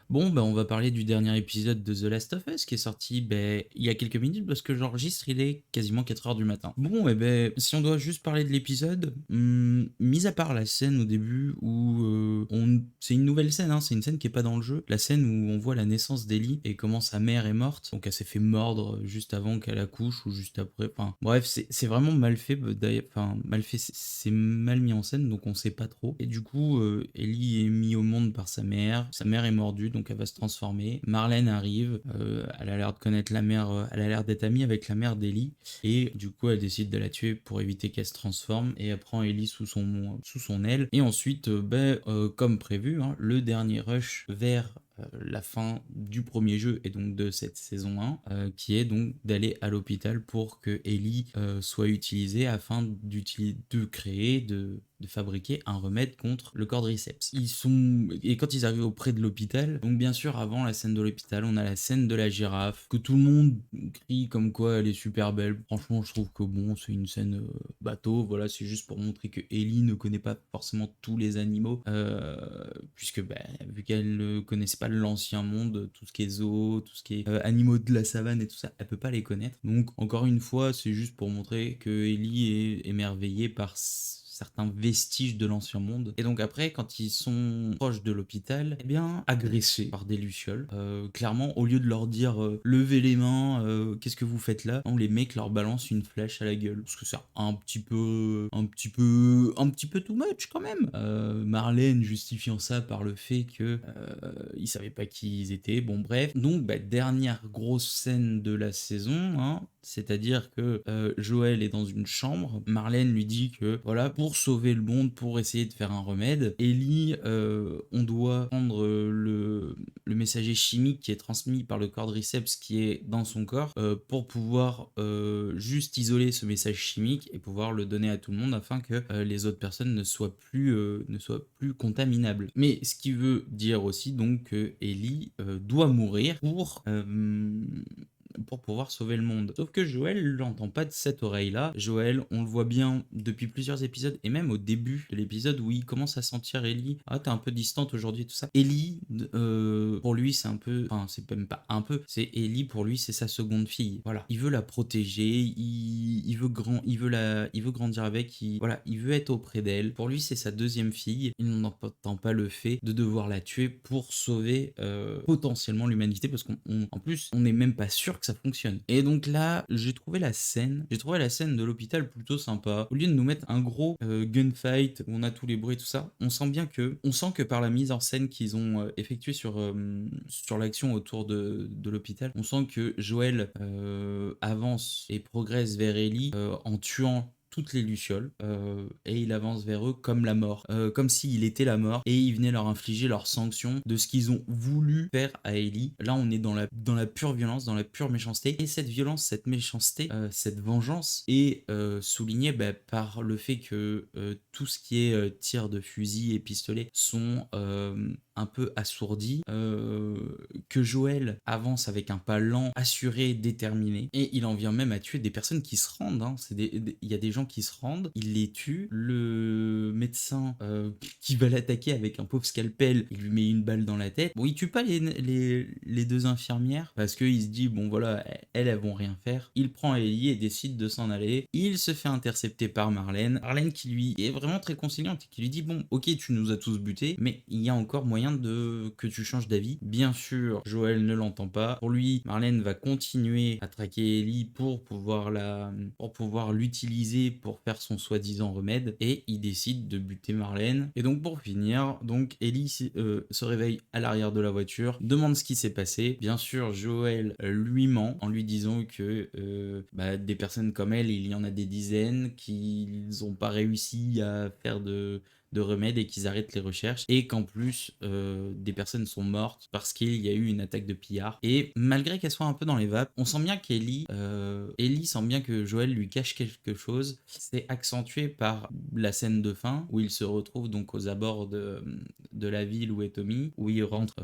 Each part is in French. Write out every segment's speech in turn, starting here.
Bon, on va parler du dernier épisode de The Last of Us qui est sorti il y a quelques minutes parce que j'enregistre, il est quasiment 4 heures du matin. Bon, si on doit juste parler de l'épisode, mis à part la scène au début où c'est une nouvelle scène, hein, c'est une scène qui est pas dans le jeu, la scène où on voit la naissance d'Ellie et comment sa mère est morte, donc elle s'est fait mordre juste avant qu'elle accouche ou juste après. Enfin, bref, c'est vraiment mal fait, d'ailleurs, enfin, mal fait, c'est mal mis en scène, donc on sait pas trop. Et du coup, Ellie est mise au monde par sa mère est mordue, donc elle va se transformer. Marlène arrive, elle a l'air de connaître la mère, elle a l'air d'être amie avec la mère d'Ellie, et du coup elle décide de la tuer pour éviter qu'elle se transforme, et elle prend Ellie sous son aile, et ensuite, comme prévu, hein, le dernier rush vers la fin du premier jeu et donc de cette saison 1, qui est donc d'aller à l'hôpital pour que Ellie soit utilisée afin de créer, de fabriquer un remède contre le cordyceps. Et quand ils arrivent auprès de l'hôpital, donc bien sûr avant la scène de l'hôpital, on a la scène de la girafe que tout le monde crie comme quoi elle est super belle. Franchement, je trouve que bon, c'est une scène bateau. Voilà, c'est juste pour montrer que Ellie ne connaît pas forcément tous les animaux, puisque vu qu'elle ne connaissait pas l'ancien monde, tout ce qui est zoo, tout ce qui est animaux de la savane et tout ça, elle peut pas les connaître. Donc encore une fois, c'est juste pour montrer que Ellie est émerveillée par certains vestiges de l'ancien monde. Et donc après, quand ils sont proches de l'hôpital, agressés par des lucioles. Clairement, au lieu de leur dire levez les mains, qu'est-ce que vous faites là, les mecs leur balancent une flèche à la gueule. Parce que c'est un petit peu too much quand même. Marlène justifiant ça par le fait que ils savaient pas qui ils étaient. Bon bref. Donc dernière grosse scène de la saison, hein, c'est-à-dire que Joël est dans une chambre, Marlène lui dit que voilà, pour sauver le monde, pour essayer de faire un remède, Ellie, on doit prendre le messager chimique qui est transmis par le quadriceps qui est dans son corps, pour pouvoir juste isoler ce message chimique et pouvoir le donner à tout le monde afin que les autres personnes ne soient plus contaminables. Mais ce qui veut dire aussi donc que Ellie doit mourir pour pouvoir sauver le monde. Sauf que Joël l'entend pas de cette oreille-là. Joël, on le voit bien depuis plusieurs épisodes, et même au début de l'épisode où il commence à sentir Ellie. Ah, t'es un peu distante aujourd'hui, tout ça. Ellie, pour lui, c'est un peu... Enfin, c'est même pas un peu. C'est Ellie, pour lui, c'est sa seconde fille. Voilà. Il veut la protéger, il veut grandir avec, voilà, il veut être auprès d'elle. Pour lui, c'est sa deuxième fille. Il n'entend pas le fait de devoir la tuer pour sauver potentiellement l'humanité, parce qu'en plus, on n'est même pas sûr que ça fonctionne. Et donc là, j'ai trouvé la scène de l'hôpital plutôt sympa. Au lieu de nous mettre un gros gunfight où on a tous les bruits et tout ça, on sent que par la mise en scène qu'ils ont effectuée sur l'action autour de l'hôpital, on sent que Joël avance et progresse vers Ellie en tuant toutes les lucioles, et il avance vers eux comme la mort, comme s'il était la mort, et il venait leur infliger leur sanction de ce qu'ils ont voulu faire à Ellie. Là, on est dans la pure violence, dans la pure méchanceté, et cette violence, cette méchanceté, cette vengeance est soulignée par le fait que tout ce qui est tir de fusil et pistolet sont un peu assourdis, que Joël avance avec un pas lent, assuré, déterminé, et il en vient même à tuer des personnes qui se rendent, hein. Il y a des gens qui se rendent, il les tue, le médecin qui va l'attaquer avec un pauvre scalpel, il lui met une balle dans la tête. Bon, il tue pas les deux infirmières, parce qu'il se dit, bon voilà, elles vont rien faire. Il prend Ellie et décide de s'en aller. Il se fait intercepter par Marlène. Marlène qui lui est vraiment très conciliante et qui lui dit, bon, ok, tu nous as tous butés, mais il y a encore moyen que tu changes d'avis. Bien sûr, Joël ne l'entend pas. Pour lui, Marlène va continuer à traquer Ellie pour pouvoir l'utiliser pour faire son soi-disant remède, et il décide de buter Marlène. Et donc pour finir, donc Ellie se réveille à l'arrière de la voiture, demande ce qui s'est passé. Bien sûr, Joël lui ment en lui disant que des personnes comme elle, il y en a des dizaines qui n'ont pas réussi à faire de remèdes et qu'ils arrêtent les recherches, et qu'en plus des personnes sont mortes parce qu'il y a eu une attaque de pillards. Et malgré qu'elle soit un peu dans les vapes, on sent bien Ellie sent bien que Joël lui cache quelque chose. C'est accentué par la scène de fin où il se retrouve donc aux abords de la ville où est Tommy, où il rentre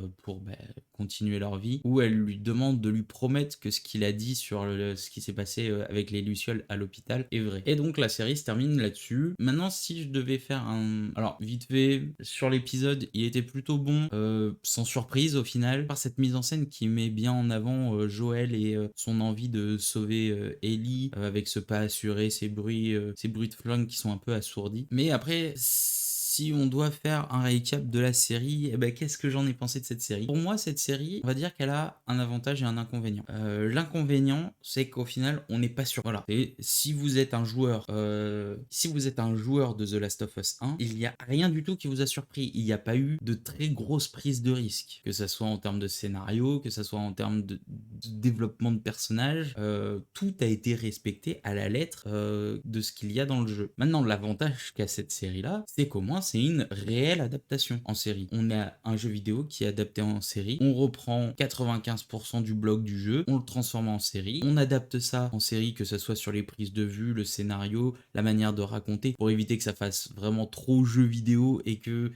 continuer leur vie, où elle lui demande de lui promettre que ce qu'il a dit sur ce qui s'est passé avec les Lucioles à l'hôpital est vrai. Et donc la série se termine là-dessus. Maintenant, si je devais faire un... Alors, vite fait, sur l'épisode, il était plutôt bon, sans surprise au final, par cette mise en scène qui met bien en avant Joël et son envie de sauver Ellie, avec ce pas assuré, ces bruits de flingue qui sont un peu assourdis. Mais après, si on doit faire un récap de la série, eh ben, qu'est-ce que j'en ai pensé de cette série? Pour moi, cette série, on va dire qu'elle a un avantage et un inconvénient. L'inconvénient, c'est qu'au final, on n'est pas sûr. Voilà. Et si vous êtes un joueur, de The Last of Us 1, il n'y a rien du tout qui vous a surpris. Il n'y a pas eu de très grosses prises de risques, que ça soit en termes de scénario, que ça soit en termes de développement de personnages. Tout a été respecté à la lettre de ce qu'il y a dans le jeu. Maintenant, l'avantage qu'a cette série-là, c'est qu'au moins c'est une réelle adaptation en série. On a un jeu vidéo qui est adapté en série, on reprend 95% du bloc du jeu, on le transforme en série, on adapte ça en série, que ce soit sur les prises de vue, le scénario, la manière de raconter, pour éviter que ça fasse vraiment trop jeu vidéo et que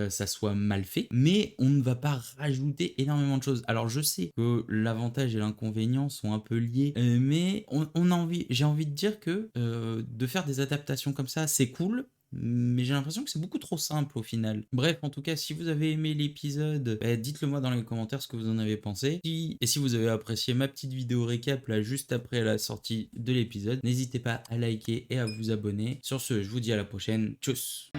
ça soit mal fait, mais on ne va pas rajouter énormément de choses. Alors je sais que l'avantage et l'inconvénient sont un peu liés, mais j'ai envie de dire que de faire des adaptations comme ça, c'est cool, mais j'ai l'impression que c'est beaucoup trop simple au final. Bref, en tout cas, si vous avez aimé l'épisode, dites-le moi dans les commentaires ce que vous en avez pensé. Et si vous avez apprécié ma petite vidéo récap là juste après la sortie de l'épisode, n'hésitez pas à liker et à vous abonner. Sur ce, je vous dis à la prochaine. Tchuss.